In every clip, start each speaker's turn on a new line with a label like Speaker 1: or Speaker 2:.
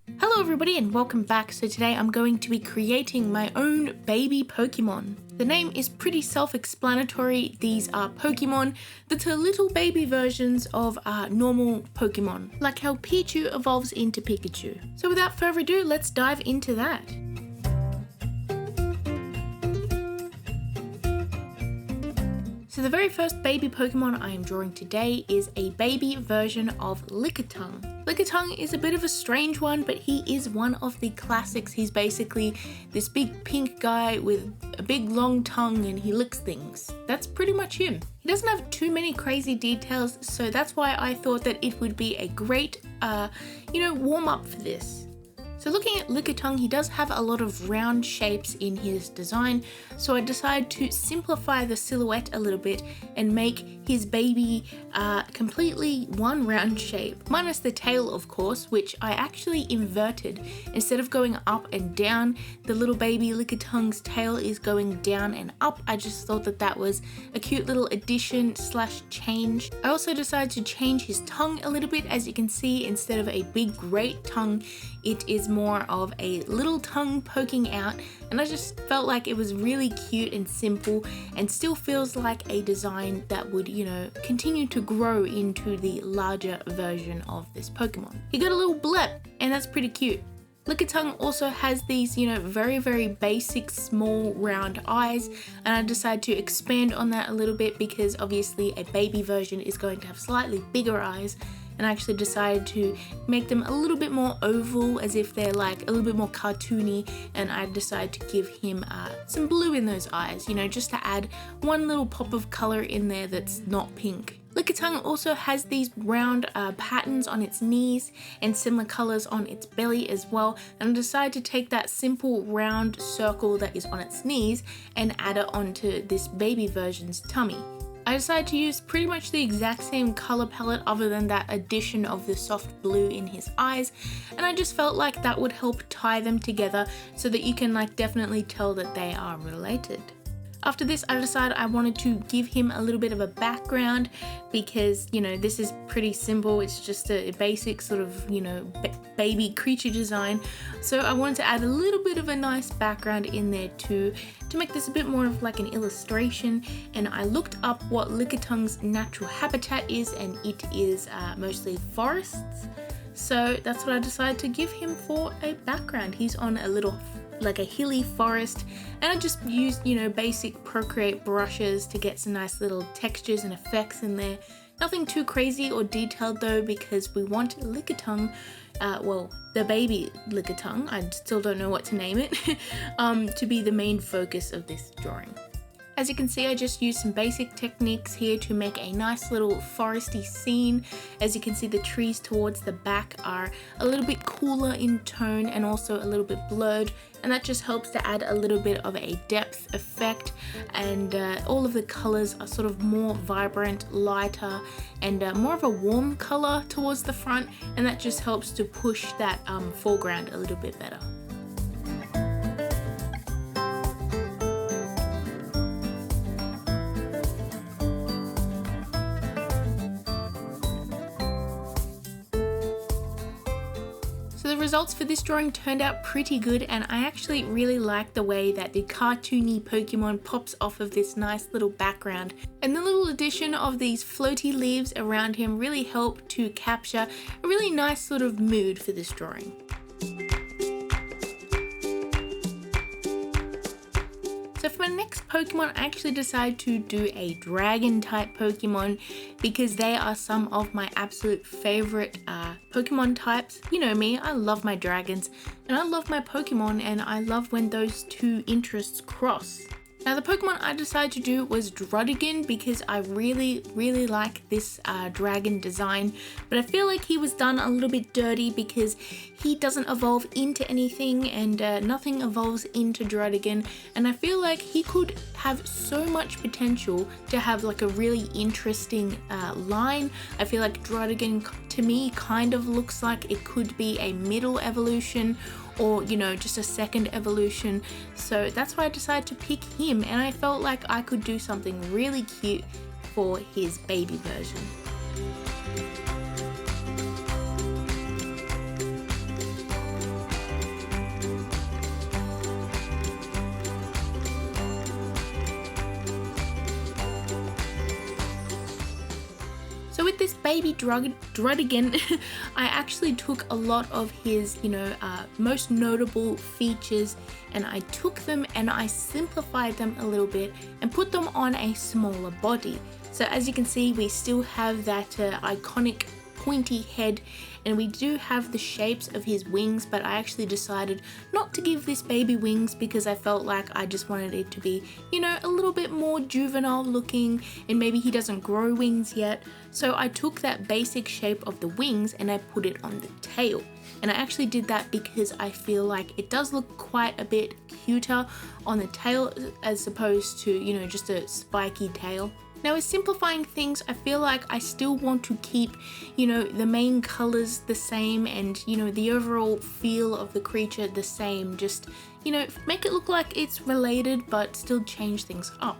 Speaker 1: Hello everybody and welcome back. So today I'm going to be creating my own baby Pokemon. The name is pretty self-explanatory. These are Pokemon that are little baby versions of normal Pokemon, like how Pichu evolves into Pikachu. So without further ado, let's dive into that. So the very first baby Pokemon I am drawing today is a baby version of Lickitung. Lickitung is a bit of a strange one, but he is one of the classics. He's basically this big pink guy with a big long tongue and he licks things. That's pretty much him. He doesn't have too many crazy details, so that's why I thought that it would be a great, warm up for this. So looking at Lickitung, he does have a lot of round shapes in his design, so I decided to simplify the silhouette a little bit and make his baby completely one round shape, minus the tail of course, which I actually inverted. Instead of going up and down, the little baby Lickitung's tail is going down and up. I just thought that that was a cute little addition / change. I also decided to change his tongue a little bit. As you can see, instead of a big great tongue, it is more of a little tongue poking out, and I just felt like it was really cute and simple and still feels like a design that would, continue to grow into the larger version of this Pokemon. He got a little blep, and that's pretty cute. Lickitung also has these, very, very basic small round eyes, and I decided to expand on that a little bit because obviously a baby version is going to have slightly bigger eyes. And I actually decided to make them a little bit more oval, as if they're like a little bit more cartoony, and I decided to give him some blue in those eyes, just to add one little pop of color in there that's not pink. Lickitung also has these round patterns on its knees and similar colors on its belly as well, and I decided to take that simple round circle that is on its knees and add it onto this baby version's tummy. I decided to use pretty much the exact same color palette other than that addition of the soft blue in his eyes, and I just felt like that would help tie them together so that you can definitely tell that they are related. After this, I decided I wanted to give him a little bit of a background because, this is pretty simple. It's just a basic sort of, baby creature design. So I wanted to add a little bit of a nice background in there too, to make this a bit more of like an illustration. And I looked up what Lickitung's natural habitat is, and it is mostly forests. So that's what I decided to give him for a background. He's on a hilly forest, and I just used basic Procreate brushes to get some nice little textures and effects in there. Nothing too crazy or detailed though, because we want Lickitung, the baby Lickitung, I still don't know what to name it, to be the main focus of this drawing. As you can see, I just used some basic techniques here to make a nice little foresty scene. As you can see, the trees towards the back are a little bit cooler in tone and also a little bit blurred, and that just helps to add a little bit of a depth effect, and all of the colors are sort of more vibrant, lighter, and more of a warm color towards the front, and that just helps to push that foreground a little bit better. So the results for this drawing turned out pretty good, and I actually really like the way that the cartoony Pokemon pops off of this nice little background. And the little addition of these floaty leaves around him really helped to capture a really nice sort of mood for this drawing. So for my next Pokemon, I actually decided to do a dragon type Pokemon because they are some of my absolute favorite Pokemon types. You know me, I love my dragons and I love my Pokemon, and I love when those two interests cross. Now the Pokemon I decided to do was Dreadagan because I really like this dragon design, but I feel like he was done a little bit dirty because he doesn't evolve into anything, and nothing evolves into Dreadagan, and I feel like he could have so much potential to have like a really interesting line. I feel like Dreadagan to me kind of looks like it could be a middle evolution, or just a second evolution. So that's why I decided to pick him, and I felt like I could do something really cute for his baby version. with this baby Dreadagan, I actually took a lot of his, most notable features, and I took them and I simplified them a little bit and put them on a smaller body. So as you can see, we still have that iconic pointy head, and we do have the shapes of his wings, but I actually decided not to give this baby wings because I felt like I just wanted it to be, a little bit more juvenile looking, and maybe he doesn't grow wings yet. So I took that basic shape of the wings and I put it on the tail. And I actually did that because I feel like it does look quite a bit cuter on the tail as opposed to, just a spiky tail. Now with simplifying things, I feel like I still want to keep, the main colors the same and, the overall feel of the creature the same. Just, make it look like it's related but still change things up.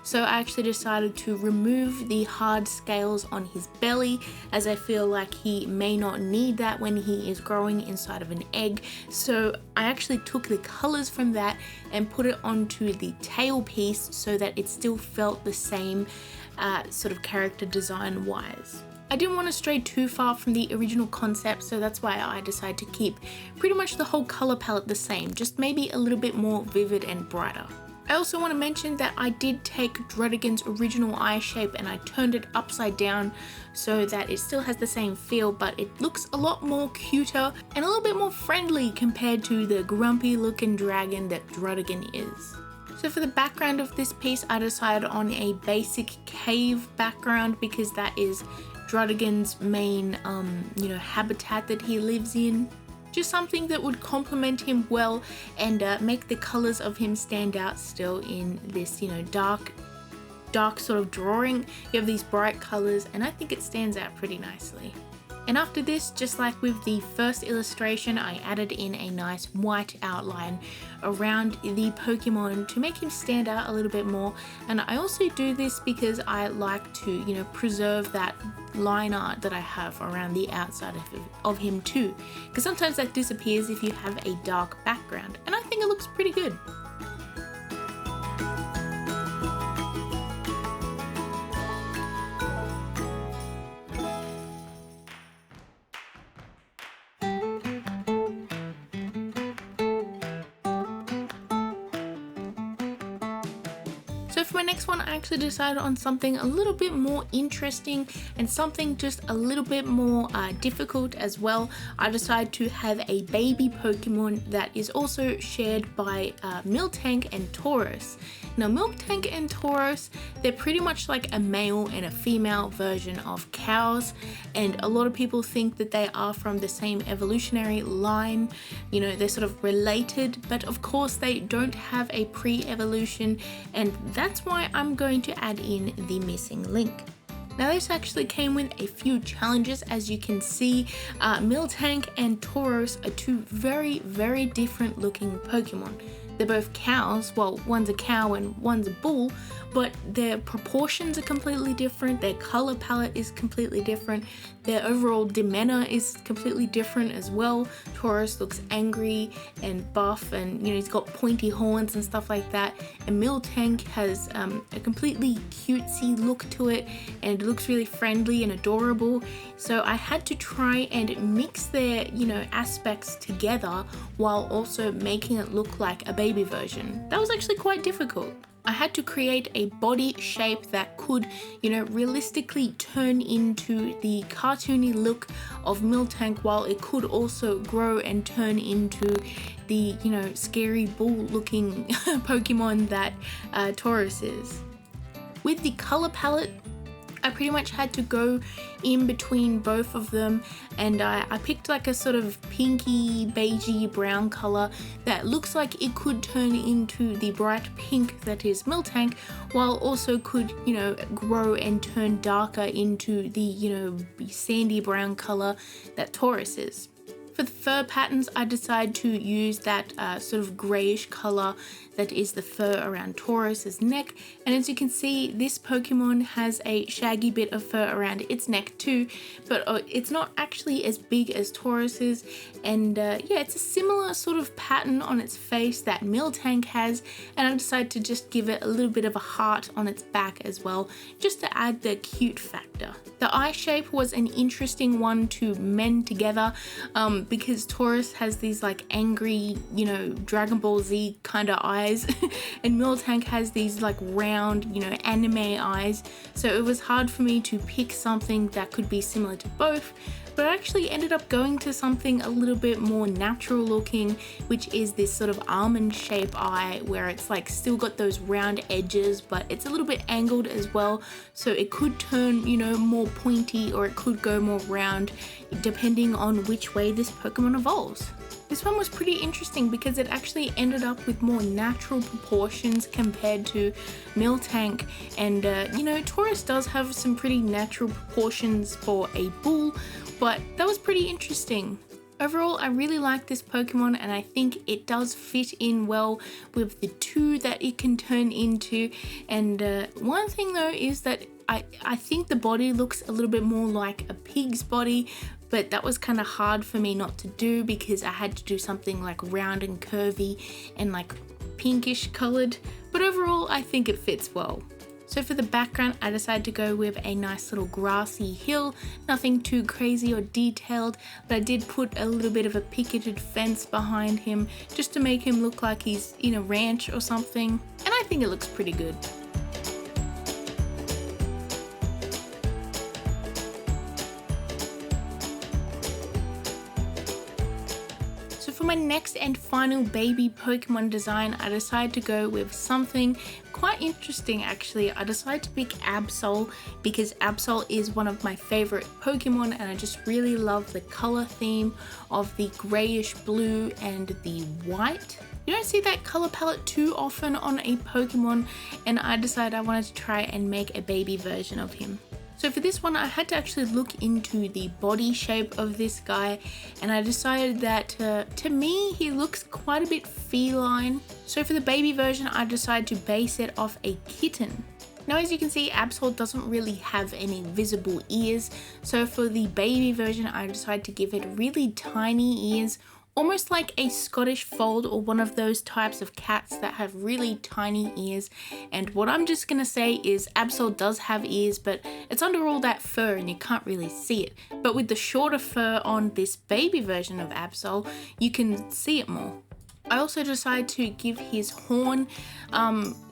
Speaker 1: So I actually decided to remove the hard scales on his belly, as I feel like he may not need that when he is growing inside of an egg. So I actually took the colors from that and put it onto the tail piece so that it still felt the same sort of character design wise. I didn't want to stray too far from the original concept, so that's why I decided to keep pretty much the whole color palette the same, just maybe a little bit more vivid and brighter. I also want to mention that I did take Dreadagan's original eye shape and I turned it upside down so that it still has the same feel, but it looks a lot more cuter and a little bit more friendly compared to the grumpy looking dragon that Dreadagan is. So for the background of this piece, I decided on a basic cave background because that is Dreadagan's main, habitat that he lives in. Just something that would complement him well and make the colors of him stand out still in this, dark sort of drawing. You have these bright colors and I think it stands out pretty nicely. And after this, just like with the first illustration, I added in a nice white outline around the Pokemon to make him stand out a little bit more. And I also do this because I like to, preserve that line art that I have around the outside of him too. Because sometimes that disappears if you have a dark background. And I think it looks pretty good. So for my next one, I actually decided on something a little bit more interesting and something just a little bit more difficult as well. I decided to have a baby Pokemon that is also shared by Miltank and Taurus. Now Miltank and Taurus, they're pretty much like a male and a female version of cows, and a lot of people think that they are from the same evolutionary line. They're sort of related, but of course they don't have a pre-evolution, and that's why I'm going to add in the missing link. Now this actually came with a few challenges. As you can see, Miltank and Taurus are two very, very different looking Pokemon. They're both cows, well, one's a cow and one's a bull, but their proportions are completely different, their color palette is completely different, their overall demeanor is completely different as well. Taurus looks angry and buff and, he's got pointy horns and stuff like that, and Miltank has a completely cutesy look to it and it looks really friendly and adorable. So I had to try and mix their, aspects together while also making it look like a baby version. That was actually quite difficult. I had to create a body shape that could, realistically turn into the cartoony look of Miltank, while it could also grow and turn into the, scary bull looking Pokemon that Taurus is. With the color palette, I pretty much had to go in between both of them, and I picked like a sort of pinky, beigey brown color that looks like it could turn into the bright pink that is Miltank, while also could, grow and turn darker into the, sandy brown color that Taurus is. For the fur patterns, I decided to use that sort of greyish color that is the fur around Taurus's neck, and as you can see, this Pokemon has a shaggy bit of fur around its neck too, but it's not actually as big as Taurus's, and it's a similar sort of pattern on its face that Miltank has, and I decided to just give it a little bit of a heart on its back as well, just to add the cute factor. The eye shape was an interesting one to mend together because Taurus has these like angry, you know, Dragon Ball Z kind of eyes and Miltank has these like round, you know, anime eyes. So it was hard for me to pick something that could be similar to both, but I actually ended up going to something a little bit more natural looking, which is this sort of almond shape eye where it's like still got those round edges, but it's a little bit angled as well. So it could turn, you know, more pointy or it could go more round depending on which way this Pokemon evolves. This one was pretty interesting because it actually ended up with more natural proportions compared to Miltank, and you know, Taurus does have some pretty natural proportions for a bull, but that was pretty interesting. Overall, I really like this Pokemon and I think it does fit in well with the two that it can turn into. And one thing though is that I think the body looks a little bit more like a pig's body, but that was kind of hard for me not to do because I had to do something like round and curvy and like pinkish colored. But overall, I think it fits well. So for the background, I decided to go with a nice little grassy hill, nothing too crazy or detailed, but I did put a little bit of a picketed fence behind him just to make him look like he's in a ranch or something, and I think it looks pretty good. For my next and final baby Pokemon design, I decided to go with something quite interesting actually. I decided to pick Absol because Absol is one of my favorite Pokemon and I just really love the color theme of the grayish blue and the white. You don't see that color palette too often on a Pokemon, and I decided I wanted to try and make a baby version of him. So for this one, I had to actually look into the body shape of this guy, and I decided that to me, he looks quite a bit feline. So for the baby version, I decided to base it off a kitten. Now, as you can see, Absol doesn't really have any visible ears. So for the baby version, I decided to give it really tiny ears, almost like a Scottish fold or one of those types of cats that have really tiny ears. And what I'm just gonna say is Absol does have ears, but it's under all that fur and you can't really see it. But with the shorter fur on this baby version of Absol, you can see it more. I also decided to give his horn,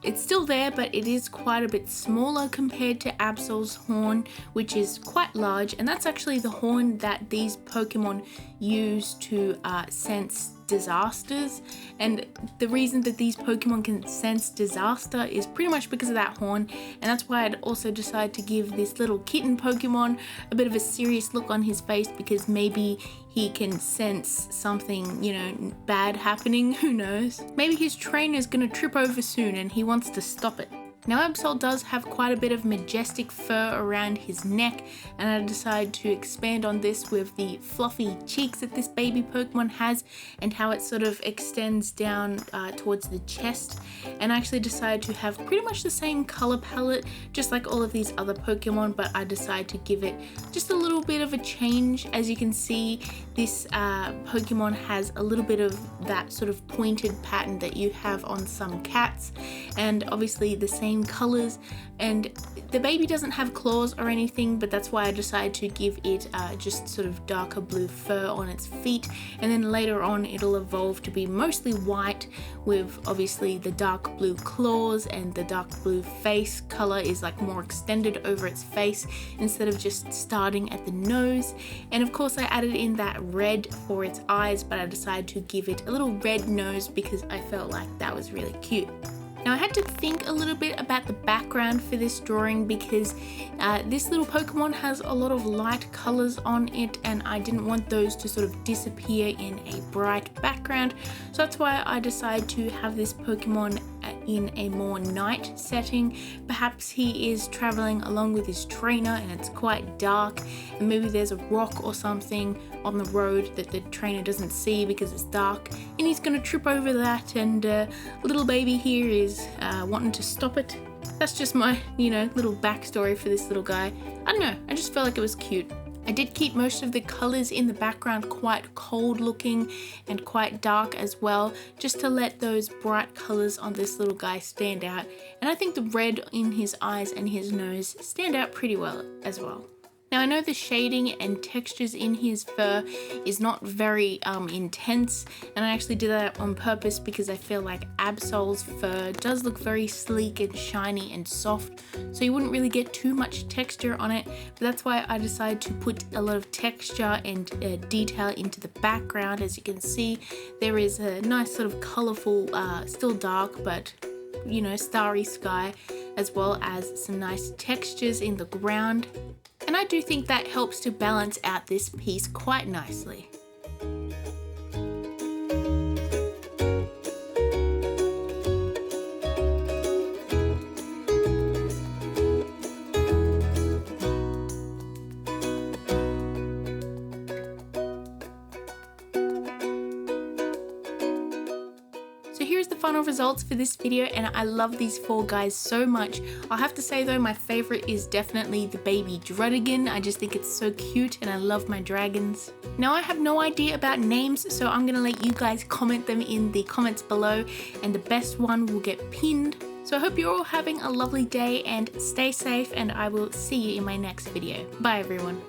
Speaker 1: it's still there, but it is quite a bit smaller compared to Absol's horn, which is quite large, and that's actually the horn that these Pokemon use to sense disasters. And the reason that these Pokemon can sense disaster is pretty much because of that horn, and that's why I'd also decided to give this little kitten Pokemon a bit of a serious look on his face, because maybe he can sense something, you know, bad happening, who knows. Maybe his trainer's gonna trip over soon and he wants to stop it. Now Absol does have quite a bit of majestic fur around his neck, and I decided to expand on this with the fluffy cheeks that this baby Pokemon has and how it sort of extends down towards the chest. And I actually decided to have pretty much the same color palette just like all of these other Pokemon, but I decided to give it just a little bit of a change. As you can see, this Pokemon has a little bit of that sort of pointed pattern that you have on some cats, and obviously the same colors. And the baby doesn't have claws or anything, but that's why I decided to give it just sort of darker blue fur on its feet, and then later on it'll evolve to be mostly white with obviously the dark blue claws, and the dark blue face color is like more extended over its face instead of just starting at the nose. And of course I added in that red for its eyes, but I decided to give it a little red nose because I felt like that was really cute. Now I had to think a little bit about the background for this drawing because this little Pokemon has a lot of light colors on it, and I didn't want those to sort of disappear in a bright background. So that's why I decided to have this Pokemon in a more night setting. Perhaps he is traveling along with his trainer and it's quite dark, and maybe there's a rock or something on the road that the trainer doesn't see because it's dark, and he's gonna trip over that, and little baby here is wanting to stop it. That's just my, you know, little backstory for this little guy. I don't know, I just felt like it was cute. I did keep most of the colors in the background quite cold looking and quite dark as well, just to let those bright colors on this little guy stand out. And I think the red in his eyes and his nose stand out pretty well as well. Now I know the shading and textures in his fur is not very intense, and I actually did that on purpose because I feel like Absol's fur does look very sleek and shiny and soft, so you wouldn't really get too much texture on it, but that's why I decided to put a lot of texture and detail into the background. As you can see, there is a nice sort of colourful, still dark, but you know, starry sky, as well as some nice textures in the ground. And I do think that helps to balance out this piece quite nicely. So here's the final results for this video, and I love these four guys so much. I'll have to say though, my favorite is definitely the baby Dreadagan. I just think it's so cute and I love my dragons. Now I have no idea about names, so I'm gonna let you guys comment them in the comments below, and the best one will get pinned. So I hope you're all having a lovely day and stay safe, and I will see you in my next video. Bye everyone.